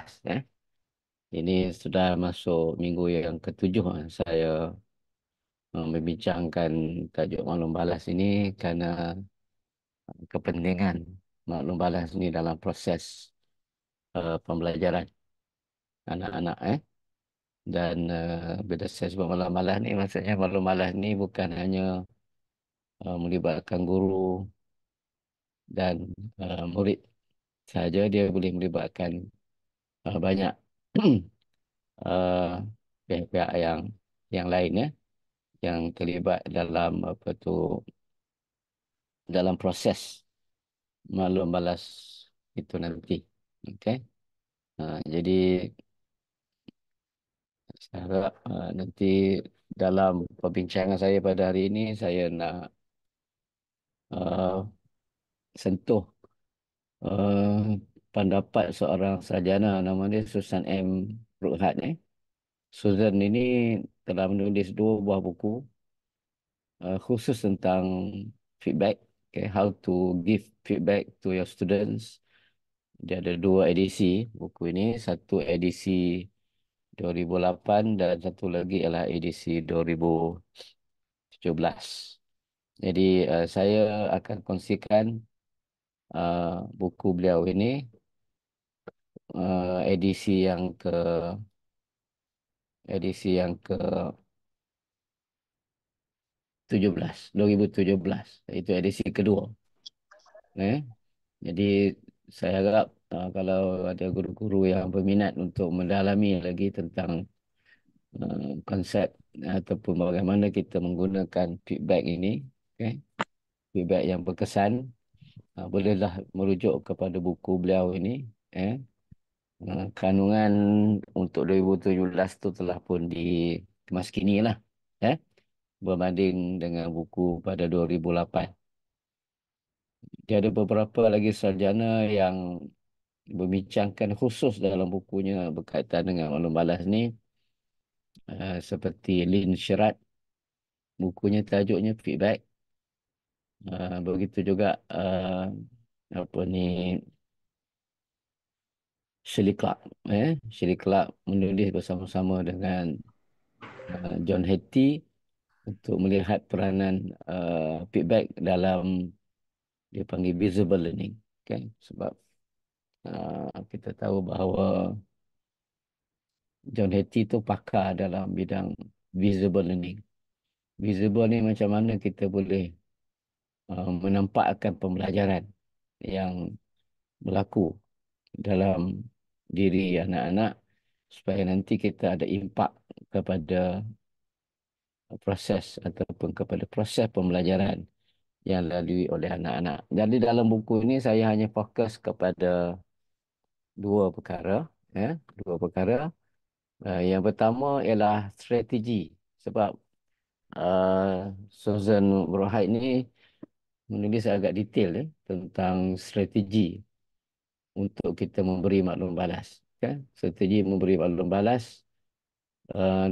balas. Ini sudah masuk minggu yang ketujuh saya membincangkan tajuk maklum balas ini kerana kepentingan maklum balas ini dalam proses pembelajaran anak-anak. Dan bila saya sebut maklum balas ni, maksudnya maklum balas ni bukan hanya melibatkan guru dan murid saja, dia boleh melibatkan banyak uh, pihak-pihak yang lain, yang terlibat dalam apa tu, dalam proses maklum balas itu nanti. Okey. Jadi saya harap nanti dalam perbincangan saya pada hari ini saya nak uh, sentuh pendapat seorang sarjana nama dia Susan M. Rukhat. Susan ini telah menulis dua buah buku khusus tentang feedback. Okay, how to give feedback to your students. Dia ada dua edisi buku ini. Satu edisi 2008 dan satu lagi ialah edisi 2017. Jadi saya akan kongsikan buku beliau ini, edisi yang ke 2017. Itu edisi kedua. Eh? Jadi saya harap kalau ada guru-guru yang berminat untuk mendalami lagi tentang konsep ataupun bagaimana kita menggunakan feedback ini, okay? Feedback yang berkesan, bolehlah merujuk kepada buku beliau ini. Eh? Kandungan untuk 2017 tu telah pun dikemaskini lah. Eh? Berbanding dengan buku pada 2008. Dia ada beberapa lagi sarjana yang membincangkan khusus dalam bukunya berkaitan dengan maklum balas ni. Seperti Lynn Sherrod, bukunya tajuknya Feedback. Begitu juga apa ni, Shirley Clark. Shirley Clark menulis bersama-sama dengan John Hattie untuk melihat peranan feedback dalam, dia panggil visible learning. Okay? Sebab kita tahu bahawa John Hattie tu pakar dalam bidang visible learning. Visible ni macam mana kita boleh menampakkan pembelajaran yang berlaku dalam diri anak-anak supaya nanti kita ada impak kepada proses ataupun kepada proses pembelajaran yang dilalui oleh anak-anak. Jadi dalam buku ini saya hanya fokus kepada dua perkara. Dua perkara. Yang pertama ialah strategi. Sebab Susan Brohide ini menulis agak detail tentang strategi untuk kita memberi maklum balas. Kan? Strategi memberi maklum balas.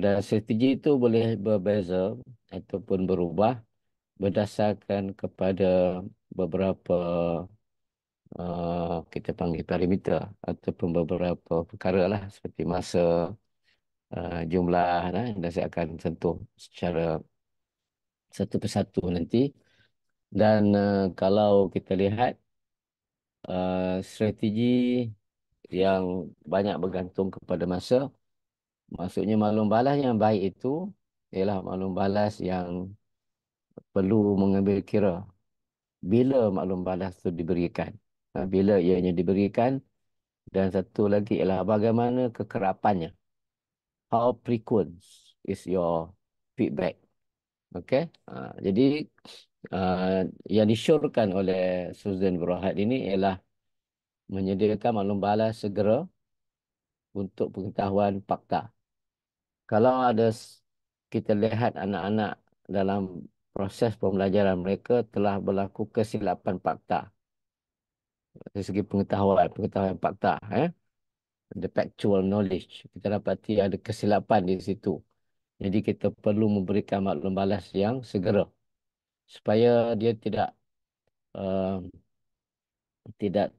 Dan strategi itu boleh berbeza ataupun berubah berdasarkan kepada beberapa kita panggil parameter ataupun beberapa perkara lah, seperti masa, jumlah, dan saya akan sentuh secara satu persatu nanti. Dan kalau kita lihat strategi yang banyak bergantung kepada masa, maksudnya maklum balas yang baik itu ialah maklum balas yang perlu mengambil kira bila maklum balas itu diberikan. Bila ianya diberikan, dan satu lagi ialah bagaimana kekerapannya. How frequent is your feedback? Okay. Jadi yang disyorkan oleh Susan Brohide ini ialah menyediakan maklum balas segera untuk pengetahuan fakta. Kalau kita lihat anak-anak dalam proses pembelajaran mereka telah berlaku kesilapan fakta dari segi pengetahuan fakta, the factual knowledge, kita dapati ada kesilapan di situ. Jadi kita perlu memberikan maklum balas yang segera supaya dia tidak uh, tidak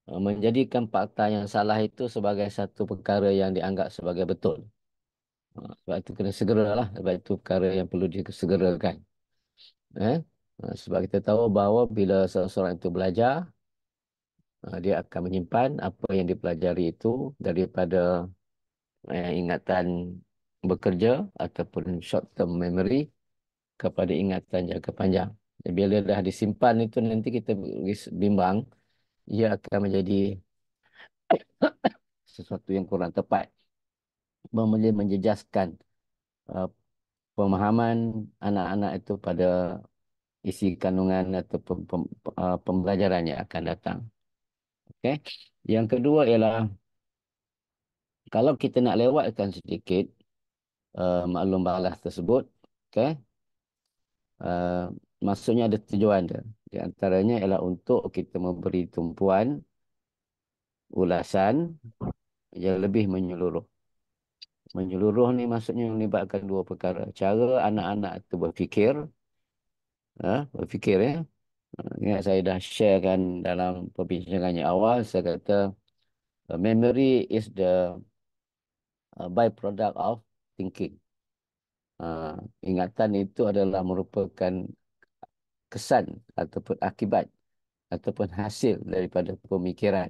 menjadikan fakta yang salah itu sebagai satu perkara yang dianggap sebagai betul. Sebab itu kena segeralah. Sebab itu perkara yang perlu disegerakan. Eh? Sebab kita tahu bahawa bila seseorang itu belajar, dia akan menyimpan apa yang dipelajari itu daripada ingatan bekerja ataupun short term memory kepada ingatan jangka panjang. Dan bila dah disimpan itu nanti kita bimbang, ia akan menjadi sesuatu yang kurang tepat. Menjejaskan uh, pemahaman anak-anak itu pada isi kandungan atau pembelajaran yang akan datang. Okay. Yang kedua ialah kalau kita nak lewatkan sedikit maklum balas tersebut, okay, uh, maksudnya ada tujuan dia. Di antaranya ialah untuk kita memberi tumpuan ulasan yang lebih menyeluruh. Menyeluruh ni maksudnya melibatkan dua perkara. Cara anak-anak itu berfikir, berfikir ya. Ingat saya dah sharekan dalam perbincangan yang awal, saya kata memory is the byproduct of thinking. Ingatan itu adalah merupakan kesan ataupun akibat ataupun hasil daripada pemikiran.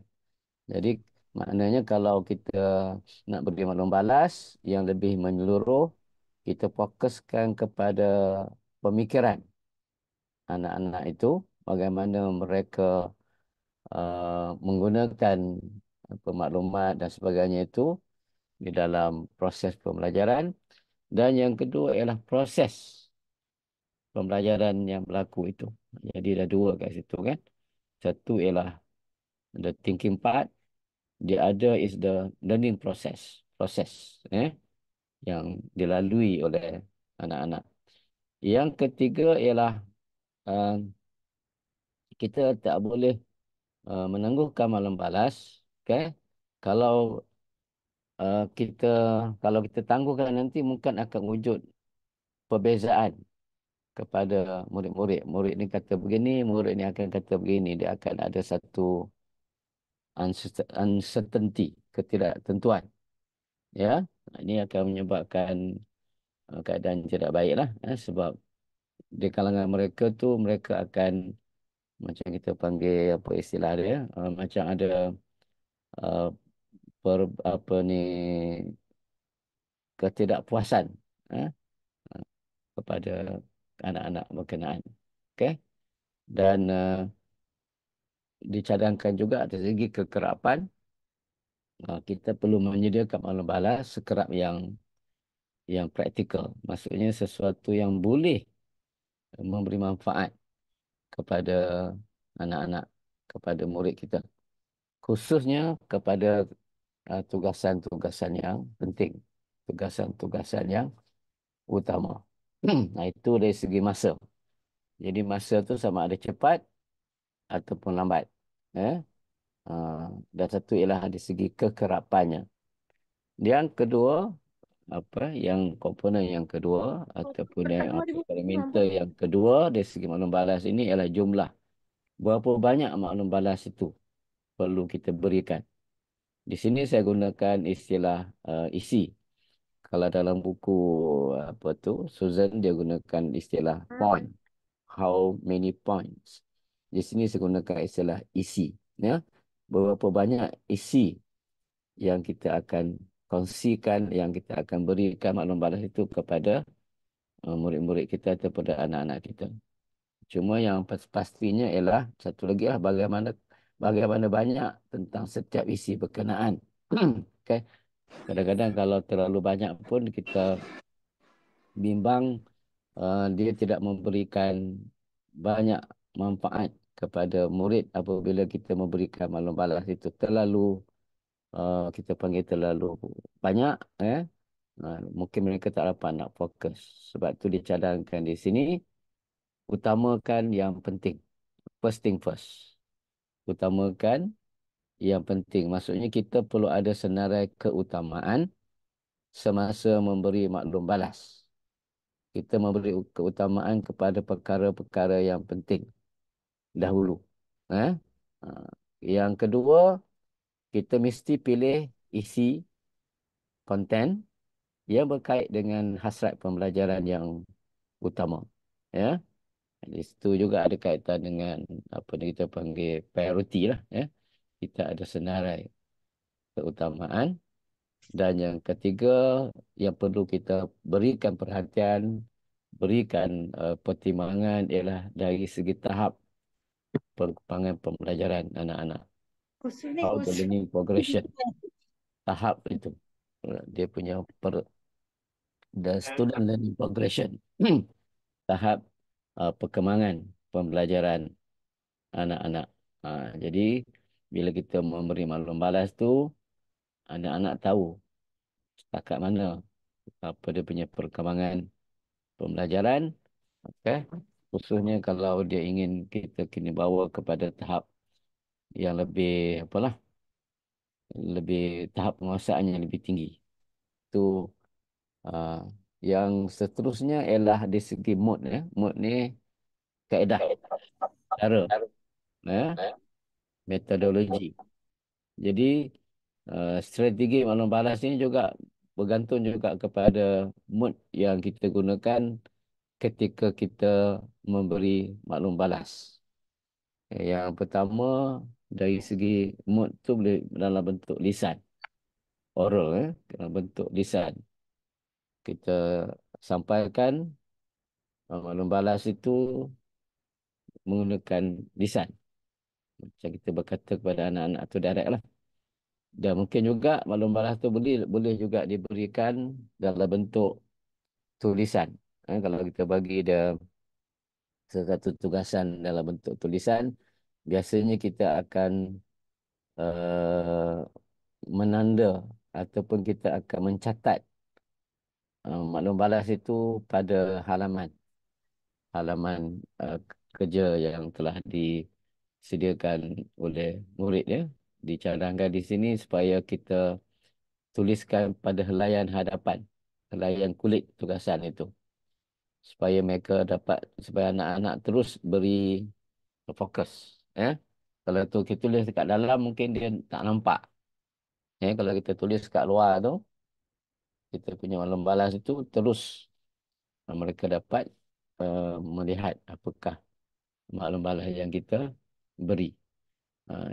Jadi maknanya kalau kita nak beri maklum balas yang lebih menyeluruh, kita fokuskan kepada pemikiran anak-anak itu, bagaimana mereka menggunakan maklumat dan sebagainya itu di dalam proses pembelajaran. Dan yang kedua ialah proses pembelajaran yang berlaku itu. Jadi ada dua kat situ kan. Satu ialah the thinking part, the other is the learning process. Proses yang dilalui oleh anak-anak. Yang ketiga ialah uh, kita tak boleh menangguhkan malam balas. Okay? Kalau kita kalau kita tangguhkan nanti mungkin akan wujud perbezaan kepada murid-murid. Murid ni kata begini, murid ni akan kata begini. Dia akan ada satu uncertainty, ketidaktentuan. Ya, ini akan menyebabkan keadaan tidak baik lah. Sebab di kalangan mereka tu, mereka akan, macam kita panggil apa istilah dia, macam ada uh, apa ni, ketidakpuasan eh, kepada anak-anak berkenaan. Okay? Dan dicadangkan juga dari segi kekerapan, kita perlu menyediakan maklum balas sekerap yang praktikal. Maksudnya sesuatu yang boleh memberi manfaat kepada anak-anak, kepada murid kita. Khususnya kepada tugasan-tugasan yang penting. Tugasan-tugasan yang utama. Nah, itu dari segi masa. Jadi masa tu sama ada cepat ataupun lambat. Eh? Dan satu ialah dari segi kekerapannya. Yang kedua, yang komponen yang kedua ataupun yang parameter yang kedua dari segi maklum balas ini ialah jumlah. Berapa banyak maklum balas itu perlu kita berikan. Di sini saya gunakan istilah isi. Kalau dalam buku apa tu, Susan dia gunakan istilah point. How many points. Di sini saya gunakan istilah isi. Ya. Berapa banyak isi yang kita akan kongsikan, yang kita akan berikan maklum balas itu kepada murid-murid kita atau kepada anak-anak kita. Cuma yang pastinya ialah satu lagi lah bagaimana banyak tentang setiap isi berkenaan. Okay. Kadang-kadang kalau terlalu banyak pun kita bimbang dia tidak memberikan banyak manfaat kepada murid apabila kita memberikan maklum balas itu terlalu kita panggil terlalu banyak. Mungkin mereka tak dapat nak fokus. Sebab tu dicadangkan di sini, utamakan yang penting. First thing first. Utamakan yang penting. Maksudnya kita perlu ada senarai keutamaan semasa memberi maklum balas. Kita memberi keutamaan kepada perkara-perkara yang penting dahulu. Eh? Ha. Yang kedua, kita mesti pilih isi konten yang berkait dengan hasrat pembelajaran yang utama. Ya, di situ juga ada kaitan dengan apa yang kita panggil priority lah. Ya, kita ada senarai keutamaan. Dan yang ketiga, yang perlu kita berikan perhatian, berikan pertimbangan ialah dari segi tahap perkembangan pembelajaran anak-anak. Usul ni, How the usul. learning progression. Tahap itu. Dia punya the student learning progression. Tahap perkembangan pembelajaran anak-anak. Jadi, bila kita memberi maklum balas tu, anak-anak tahu setakat mana apa dia punya perkembangan pembelajaran. Okay. Khususnya kalau dia ingin kita kini bawa kepada tahap yang lebih apalah, lebih tahap penguasaan yang lebih tinggi. Itu uh, yang seterusnya ialah di segi mood ya. Mood ni kaedah, cara, ya, metodologi. Jadi strategi maklum balas ini juga bergantung juga kepada mood yang kita gunakan ketika kita memberi maklum balas. Yang pertama, dari segi mood tu boleh dalam bentuk lisan, oral, dalam bentuk lisan. Kita sampaikan maklum balas itu menggunakan lisan. Macam kita berkata kepada anak-anak tu direct lah. Dan mungkin juga maklum balas tu boleh juga diberikan dalam bentuk tulisan. Kalau kita bagi dia sesuatu tugasan dalam bentuk tulisan, biasanya kita akan uh, menanda ataupun kita akan mencatat maklum balas itu pada halaman halaman kerja yang telah disediakan oleh murid ya. Dicadangkan di sini supaya kita tuliskan pada helaian hadapan, helaian kulit tugasan itu. Supaya mereka dapat, supaya anak-anak terus beri fokus. Ya. Kalau tu kita tulis dekat dalam mungkin dia tak nampak. Ya, kalau kita tulis kat luar tu, kita punya maklum balas itu terus mereka dapat melihat apakah maklum balas yang kita beri.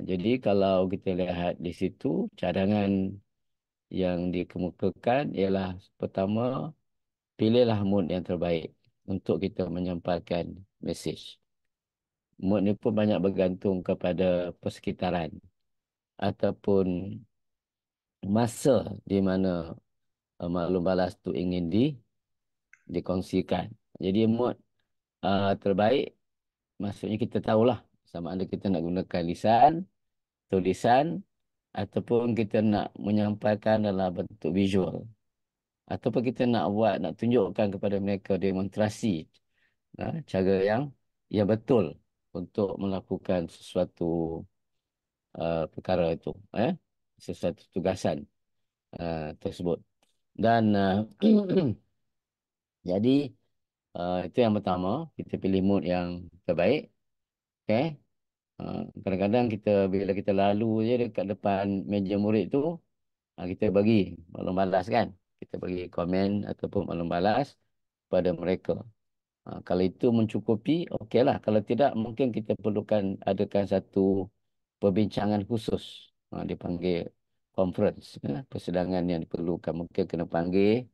Jadi kalau kita lihat di situ, cadangan yang dikemukakan ialah pertama, pilihlah mood yang terbaik untuk kita menyampaikan mesej. Mood ni pun banyak bergantung kepada persekitaran ataupun masa di mana maklum balas tu ingin dikongsikan. Jadi mood terbaik, maksudnya kita tahulah sama ada kita nak gunakan lisan, tulisan, ataupun kita nak menyampaikan dalam bentuk visual. Ataupun kita nak tunjukkan kepada mereka demonstrasi cara yang betul untuk melakukan sesuatu perkara itu. Sesuatu tugasan tersebut. Dan jadi itu yang pertama, kita pilih mood yang terbaik. Okay. Kadang-kadang kita bila kita lalu je dekat depan meja murid tu, kita bagi maklum balas kan. Kita bagi komen ataupun maklum balas pada mereka. Kalau itu mencukupi, okeylah. Kalau tidak, mungkin kita perlukan adakan satu perbincangan khusus. Dipanggil conference. Persidangan yang diperlukan. Mungkin kena panggil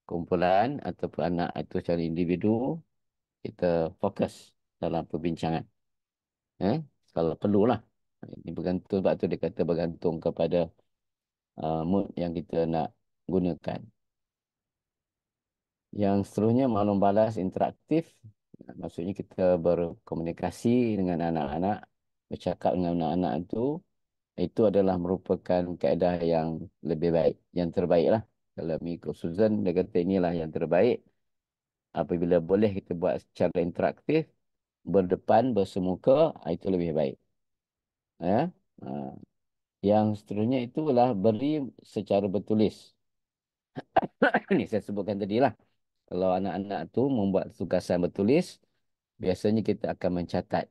kumpulan ataupun anak itu secara individu. Kita fokus dalam perbincangan. Eh? Kalau perlulah. Ini bergantung, sebab tu dia kata bergantung kepada mood yang kita nak gunakan. Yang seterusnya maklum balas interaktif. Maksudnya kita berkomunikasi dengan anak-anak, bercakap dengan anak-anak itu adalah merupakan kaedah yang lebih baik, yang terbaik lah. Kalau mengikut Susan, dia kata inilah yang terbaik. Apabila boleh kita buat secara interaktif, berdepan, bersemuka, itu lebih baik. Ya. Ah, Yang seterusnya itulah beri secara bertulis. Ini saya sebutkan tadi lah. Kalau anak-anak tu membuat tugasan bertulis, biasanya kita akan mencatat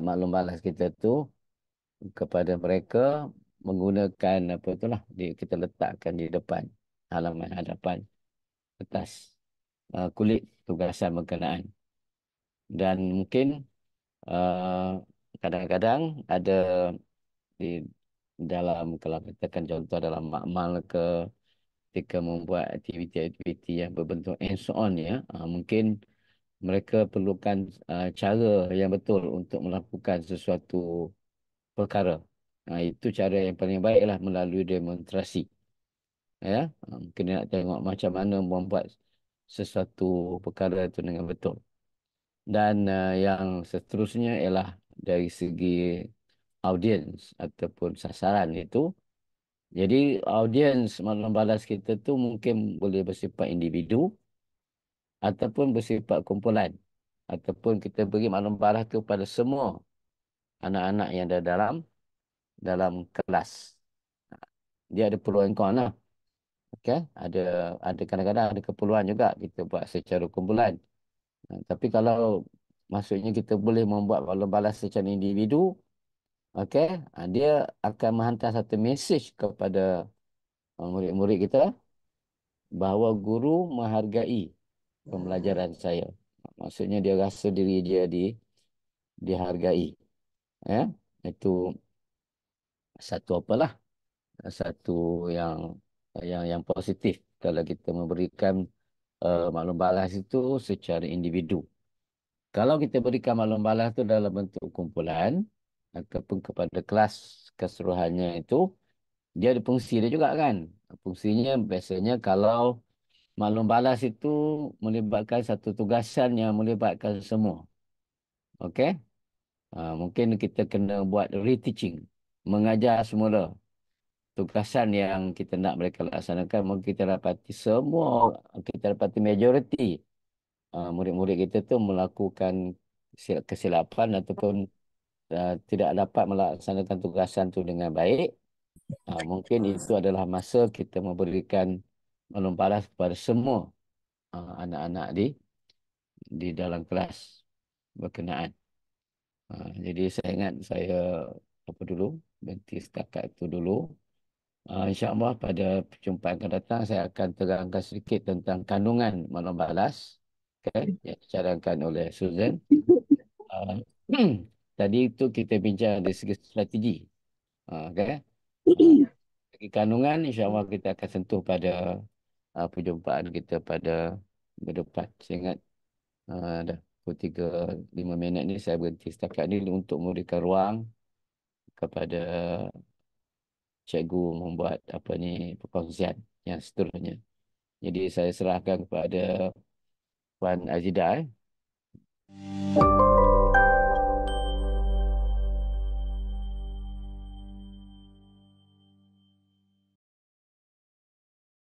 maklum balas kita tu kepada mereka menggunakan apa itulah kita letakkan di depan halaman hadapan atas kulit tugasan berkenaan. Dan mungkin uh, kadang-kadang ada di dalam, kalau katakan contoh dalam makmal ke, ketika membuat aktiviti-aktiviti yang berbentuk hands on ya, mungkin mereka perlukan cara yang betul untuk melakukan sesuatu perkara. Itu cara yang paling baiklah melalui demonstrasi. Ya, mungkin dia nak tengok macam mana membuat sesuatu perkara itu dengan betul. Dan yang seterusnya ialah dari segi audiens ataupun sasaran itu. Jadi audiens maklum balas kita tu mungkin boleh bersifat individu ataupun bersifat kumpulan. Ataupun kita beri maklum balas tu pada semua anak-anak yang ada dalam kelas. Dia ada pro and con lah. Okay? Ada kadang-kadang ada keperluan juga kita buat secara kumpulan. Tapi kalau maksudnya kita boleh membuat maklum balas secara individu, okay? Dia akan menghantar satu mesej kepada murid-murid kita bahawa guru menghargai pembelajaran saya. Maksudnya dia rasa diri dia dihargai. Ya? Itu satu apalah, satu yang yang positif kalau kita memberikan maklum balas itu secara individu. Kalau kita berikan maklum balas itu dalam bentuk kumpulan ataupun kepada kelas keseluruhannya itu, dia ada fungsi dia juga kan. Fungsinya biasanya kalau maklum balas itu melibatkan satu tugasan yang melibatkan semua. Okey? Mungkin kita kena buat reteaching, mengajar semula. Tugasan yang kita nak mereka laksanakan, mungkin kita dapati semua, kita dapati majoriti murid-murid kita tu melakukan kesilapan ataupun tidak dapat melaksanakan tugasan tu dengan baik. Mungkin itu adalah masa kita memberikan maklum balas kepada semua anak-anak di dalam kelas berkenaan. Jadi saya ingat saya apa dulu, berhenti setakat itu dulu. InsyaAllah pada perjumpaan akan datang saya akan terangkan sedikit tentang kandungan maklum balas, okay, yang dicarangkan oleh Susan. Uh, Tadi itu kita bincang dari segi strategi. Okay. Segi kandungan insyaAllah kita akan sentuh pada perjumpaan kita pada berdepan. Saya ingat dah pukul 3-5 minit ni saya berhenti setakat ni untuk memberikan ruang kepada cikgu membuat apa ni perkongsian yang seterusnya. Jadi saya serahkan kepada Puan Azidah.